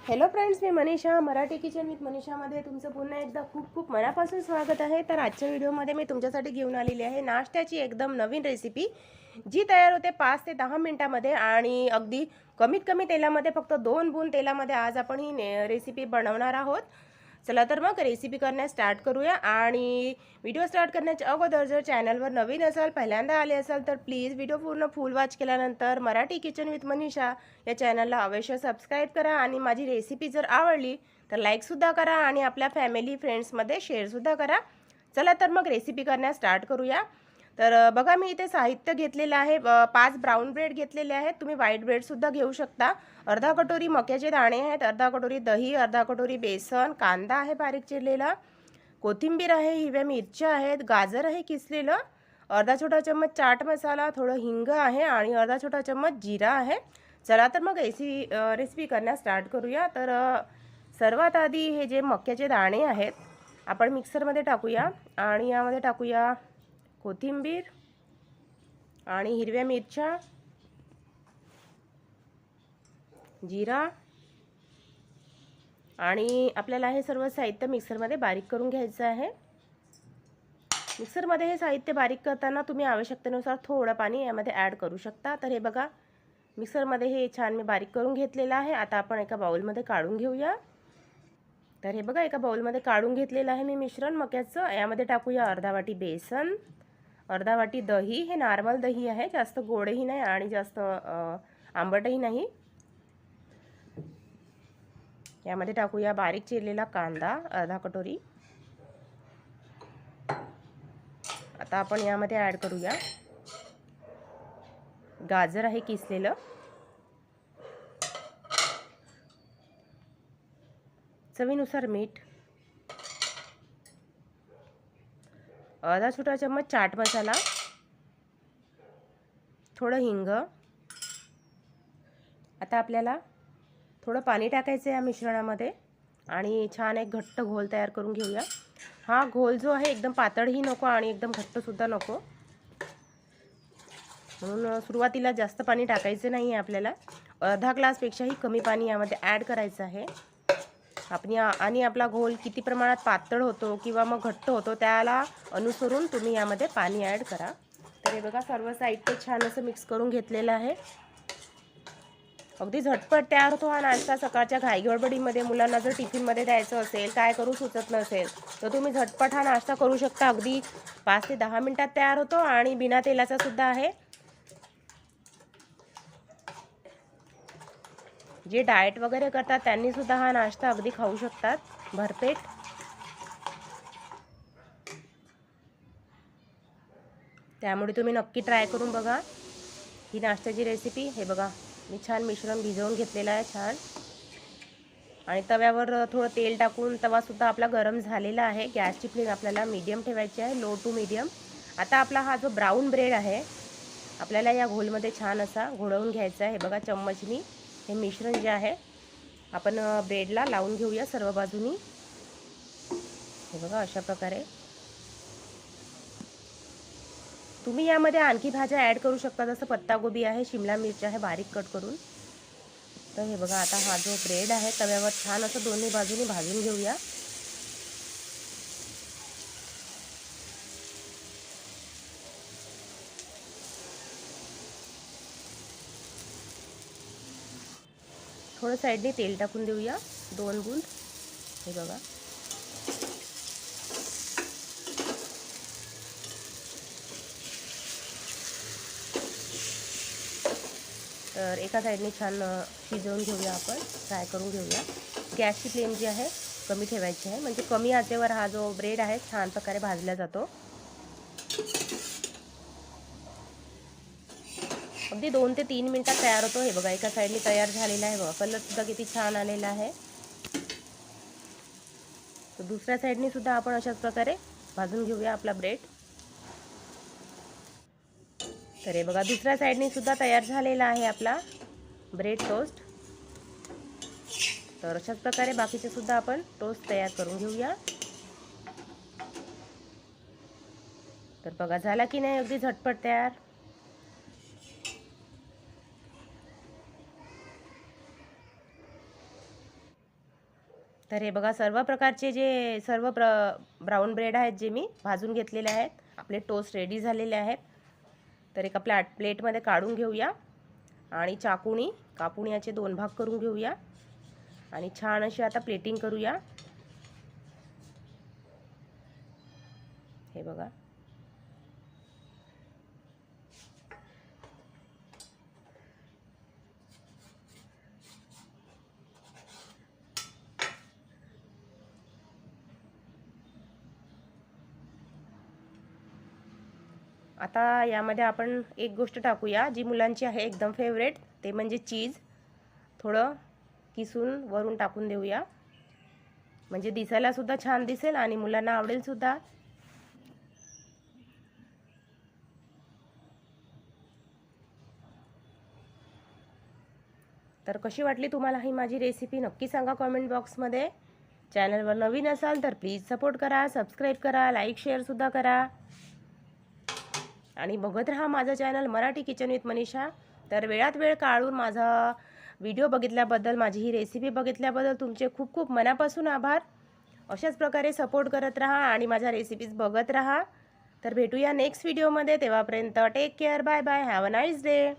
Hello friends, मी Manisha. Marathi kitchen with मनीषामध्ये तुमचं पुन्हा एकदा खूप खूप मनापासून स्वागत आहे. तर आजच्या व्हिडिओमध्ये मी तुमच्यासाठी घेऊन आलेली आहे नाश्त्याची एकदम नवीन रेसिपी, जी तयार होते 5 ते 10 मिनिटांमध्ये आणि अगदी कमीत कमी तेलामध्ये, फक्त 2 बूंद तेलामध्ये आज आपण ही रेसिपी बनवणार आहोत. चला तर मग रेसिपी करण्यास स्टार्ट करूया. आणि व्हिडिओ स्टार्ट करण्याच्या अगोदर जर चॅनलवर नवीन असाल, पहिल्यांदा आले असाल, तर प्लीज व्हिडिओ पूर्ण फुल वॉच केल्यानंतर मराठी किचन विथ मनीषा या चॅनलला अवश्य सबस्क्राईब करा. आणि माझी रेसिपी जर आवडली तर लाईकसुद्धा करा आणि आपल्या फॅमिली फ्रेंड्समध्ये शेअरसुद्धा करा. चला तर मग रेसिपी करण्यास स्टार्ट करूया. तर बघा, मी इथे साहित्य घेतलेलं आहे. 5 ब्राऊन ब्रेड घेतलेले आहेत. तुम्ही व्हाईट ब्रेडसुद्धा घेऊ शकता. अर्धा कटोरी मक्याचे दाणे आहेत, अर्धा कटोरी दही, अर्धा कटोरी बेसन, कांदा आहे बारीक चिरलेला, कोथिंबीर आहे, हिरव्या मिरच्या आहेत, गाजर आहे किसलेलं, अर्धा छोटा चम्मच चाट मसाला, थोडं हिंग आहे आणि अर्धा छोटा चम्मच जिरा आहे. चला तर मग रेसिपी करण्यास स्टार्ट करूया. तर सर्वात आधी हे जे मक्याचे दाणे आहेत आपण मिक्सरमध्ये टाकूया आणि यामध्ये टाकूया कोथिंबीर आणि हिरव्या मिरच्या, जिरा, आणि आपल्याला हे सर्व साहित्य मिक्सरमध्ये बारीक करून घ्यायचं आहे. मिक्सरमध्ये हे साहित्य बारीक करताना तुम्ही आवश्यकतेनुसार थोडं पाणी यामध्ये ॲड करू शकता. तर हे बघा, मिक्सरमध्ये हे छान मी बारीक करून घेतलेलं आहे. आता आपण एका बाउलमध्ये काढून घेऊया. तर हे बघा, एका बाउलमध्ये काढून घेतलेलं आहे मी मिश्रण मक्याचं. यामध्ये टाकूया अर्धा वाटी बेसन, अर्धा वाटी दही. हे नॉर्मल दही आहे, जास्त गोडही नाही आणि जास्त आंबटही नाही. यामध्ये टाकूया बारीक चिरलेला कांदा, अर्धा कटोरी. आता आपण यामध्ये ॲड करूया गाजर आहे किसलेलं, चवीनुसार मीठ, अर्धा छोटा चम्मच चाट मसाला, थोडं हिंग. आता आपल्याला थोडं पाणी टाकायचं आहे या मिश्रणामध्ये आणि छान एक घट्ट घोल तयार करून घेऊया. हा घोल जो आहे एकदम पातळही नको आणि एकदम घट्टसुद्धा नको, म्हणून सुरुवातीला जास्त पाणी टाकायचं नाही आहे आपल्याला. अर्धा ग्लासपेक्षाही कमी पाणी यामध्ये ॲड करायचं आहे. आणि आपला घोल किती प्रमाणात पातळ होतो किंवा मग घट्ट होतो त्याला अनुसरून तुम्ही यामध्ये पाणी ॲड करा. तर हे बघा, सर्व साहित्य छान असं मिक्स करून घेतलेलं आहे. अगदी झटपट तयार होतो हा नाश्ता. सकाळच्या घाईगडबडीमध्ये मुलांना जर टिफिनमध्ये द्यायचं असेल, काय करू सुचत नसेल, तर तुम्ही झटपट हा नाश्ता करू शकता. अगदी 5 ते 10 मिनिटात तयार होतो आणि बिना तेलाचा सुद्धा आहे. जे डाएट वगैरे करतात त्यांनी सुद्धा हा नाश्ता अगदी खाऊ शकतात भरपेट. त्यामुळे तुम्ही नक्की ट्राय करून बघा ही नाश्त्याची रेसिपी. हे बघा, मी छान मिश्रण भिजवून घेतलेलं आहे छान, आणि तव्यावर थोडं तेल टाकून तवासुद्धा आपला गरम झालेला आहे. गॅसची फ्लेम आपल्याला मीडियम ठेवायची आहे, लो टू मीडियम. आता आपला हा जो ब्राऊन ब्रेड आहे आपल्याला या घोलमध्ये छान असा घोळवून घ्यायचा आहे. हे बघा, चम्मचनी हे मिश्रण जे आहे आपण ब्रेडला लावून घेऊया सर्व बाजूनी. हे बघा, अशा प्रकारे. तुम्ही यामध्ये आणखी भाज्या ॲड करू शकता, जसं पत्तागोबी आहे, शिमला मिरची आहे बारीक कट करून. तर हे बघा, आता हा जो ब्रेड आहे तव्यावर छान असं दोन्ही बाजूनी भाजून घेऊया. थोडं साईडने तेल टाकून देऊया, 2 बूंद. हे बघा, तर एका साईडने छान शिजवून घेऊया, आपण फ्राय करून घेऊया. गॅसची फ्लेम जी आहे कमी ठेवायची आहे, म्हणजे कमी आचेवर हा जो ब्रेड आहे छान प्रकारे भाजला जातो. अगदी 2 ते 3 मिनिटात तयार होतो. हे बघा, एका साईडने तयार झालेला आहे. बघा, कलरसुद्धा किती छान आलेला आहे. तर दुसऱ्या साईडने सुद्धा आपण अशाच प्रकारे भाजून घेऊया आपला ब्रेड. तर हे बघा, दुसऱ्या साईडने सुद्धा तयार झालेला आहे आपला ब्रेड टोस्ट. तर अशाच प्रकारे बाकीचे सुद्धा आपण टोस्ट तयार करून घेऊया. तर बघा, झाला की नाही अगदी झटपट तयार. तर हे बघा सर्व प्रकारचे जे ब्राऊन ब्रेड आहेत जे मी भाजून घेतलेले आहेत. आपले टोस्ट रेडी झालेले आहेत. तर एक आपल्या प्लेटमध्ये काढून घेऊया आणि चाकूनी कापून याचे 2 भाग करून घेऊया आणि छान अशी आता प्लेटिंग करूया. हे बघा आता यामध्ये आपण एक गोष्ट टाकूया जी मुलांची आहे एकदम फेवरेट, ते म्हणजे चीज. थोडं किसून वरून टाकून देऊया, म्हणजे दिसायला सुद्धा छान दिसेल आणि मुलांना आवडेल सुद्धा. तर कशी वाटली तुम्हाला ही माझी रेसिपी नक्की सांगा कमेंट बॉक्समध्ये. चॅनलवर नवीन असाल तर प्लीज सपोर्ट करा, सबस्क्राईब करा, लाईक शेअरसुद्धा करा आणि बघत राहा माझं channel Marathi kitchen with Manisha. तर वेळात वेळ काढून माझा व्हिडिओ बघितल्याबद्दल, माझी ही रेसिपी बघितल्याबद्दल तुमचे खूप खूप मनापासून आभार. अशाच प्रकारे सपोर्ट करत राहा आणि माझ्या रेसिपीज बघत राहा. तर भेटूया नेक्स्ट व्हिडिओमध्ये. तेव्हापर्यंत take care, bye bye, have a nice day.